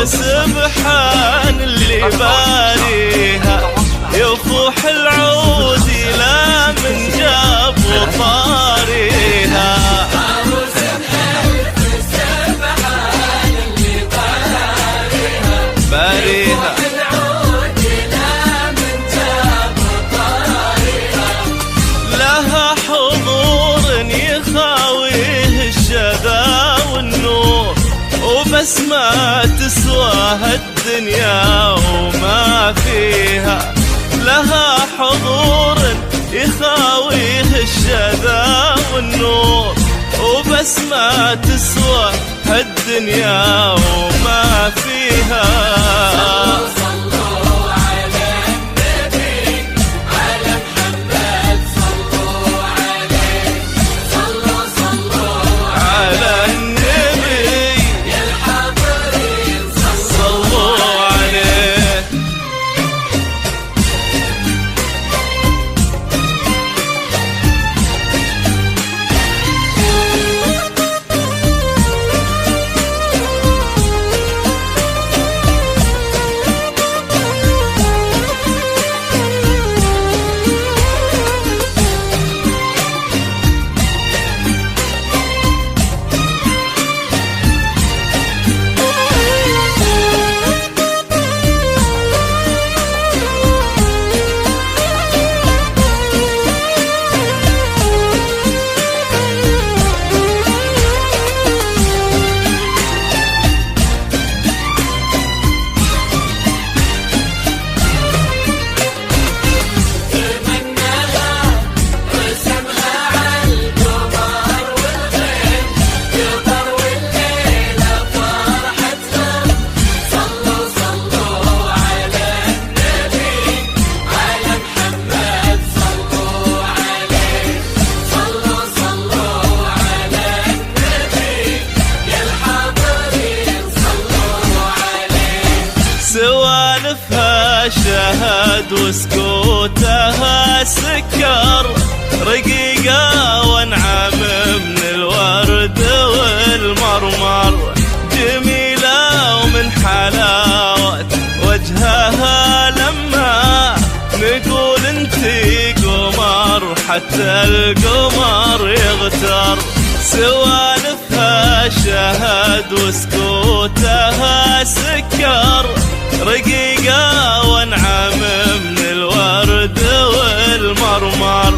سبحان اللي باريها، يفوح العود لا من جاب وطاريها. سبحان اللي باريها، العود لا من جاب وطاريها. لها حضور يخاويه الشذا والنور، وبس ما تسواها الدنيا وما فيها. لها حضور يخاويه الشذا والنور، وبس ما تسوى الدنيا وما فيها. سوالفها شهد وسكوتها سكر، رقيقة وانعم من الورد والمرمر. جميلة ومن حلاوة وجهها لما نقول انتي قمر، حتى القمر يغتر. سوالفها شهد وسكوتها سكر، رقيقة وانعم من الورد والمرمر.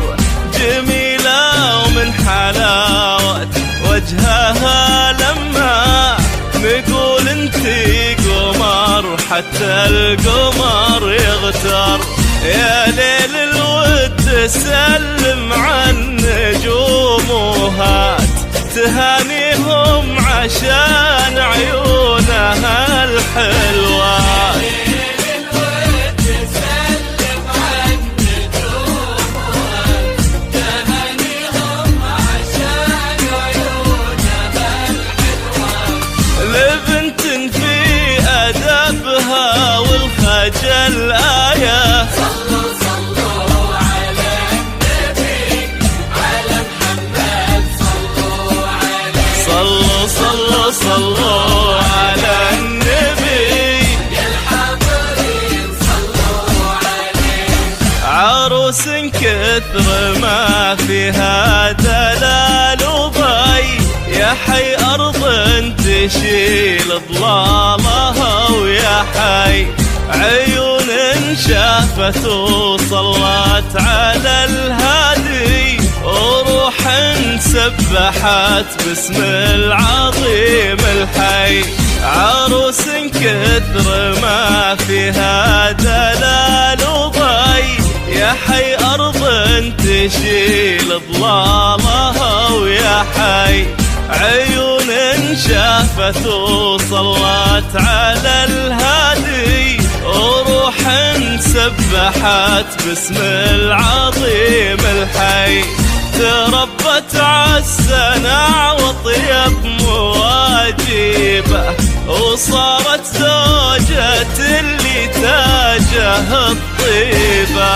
جميلة ومن حلاوة وجهها لما نقول انتي قمر، حتى القمر يغتر. يا ليل الود سلم عن نجوم وهات تهانيهم عشان عيونها الحلوات. لبنت في أدبها والخجل آية، صلوا صلوا على النبي، على محمد صلوا عليه. صلوا صلوا صلوا على النبي، يا الحاضرين صلوا عليه. عروس كثر ما فيها دلال وضي، يا حي أرض تشيل ضلالها، ويا حي عيون شافت وصلت على الهادي، وروح سبحت باسم العظيم الحي. عروس كثر ما فيها دلال وضي، يا حي أرض تشيل ضلالها، ويا حي عيون شافت وصلت على الهادي، وروح سبحت باسم العظيم الحي. تربت عالسنع وطيب مواجبه، وصارت زوجة اللي تاجه الطيبة.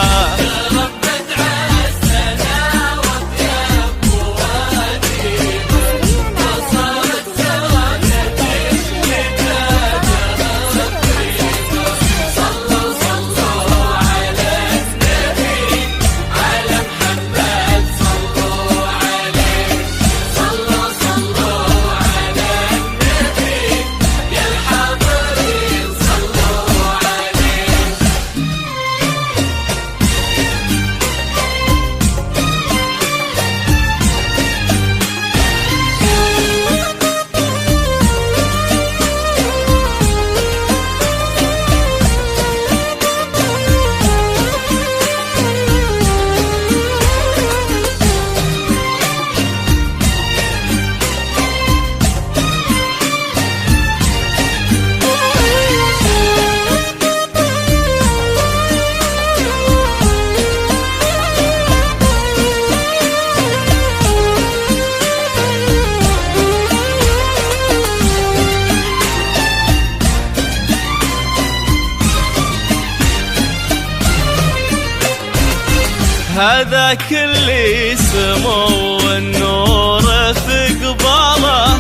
هذاك اللي سمو النور في قباله،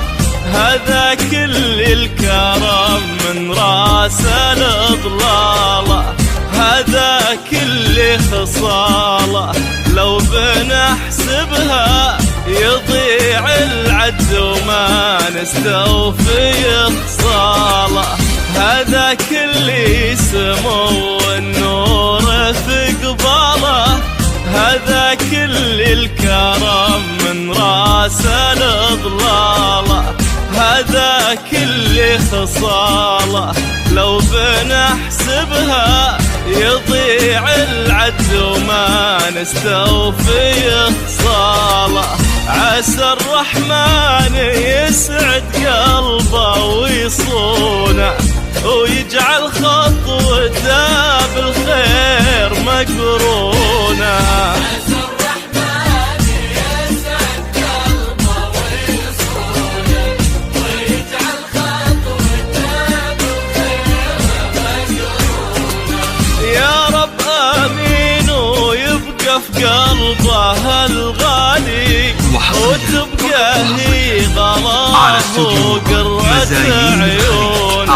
هذاك اللي الكرم من راس الضلاله، هذاك اللي خصاله لو بنحسبها يضيع العد وما نستوفي خصاله، هذاك اللي سمو النور في قباله، هذاك اللي الكرم من راس الضلاله، هذاك اللي خصاله لو بنحسبها يضيع العد وما نستوفي خصاله. عسى الرحمن يسعد قلبه ويصونه ويجعل خطوته بالخير مقرونه. عسى الرحمن يسعد قلبه ويصونه ويجعل خطوته بالخير مقرونه. يا رب آمين ويبقى في قلبه الغالي وتبقى هي غلاه وقرة عيون.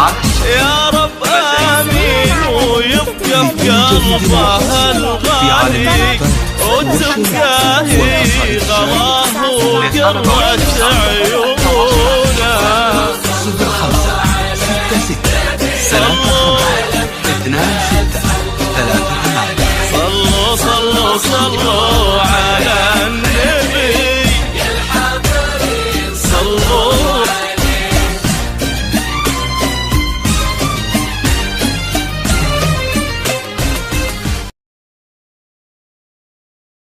يا رب آمين ويبقى في قلبه الغالي وتبقى هي غلاه وقرة عيونه. 0566 26 3 صلوا صلوا صلوا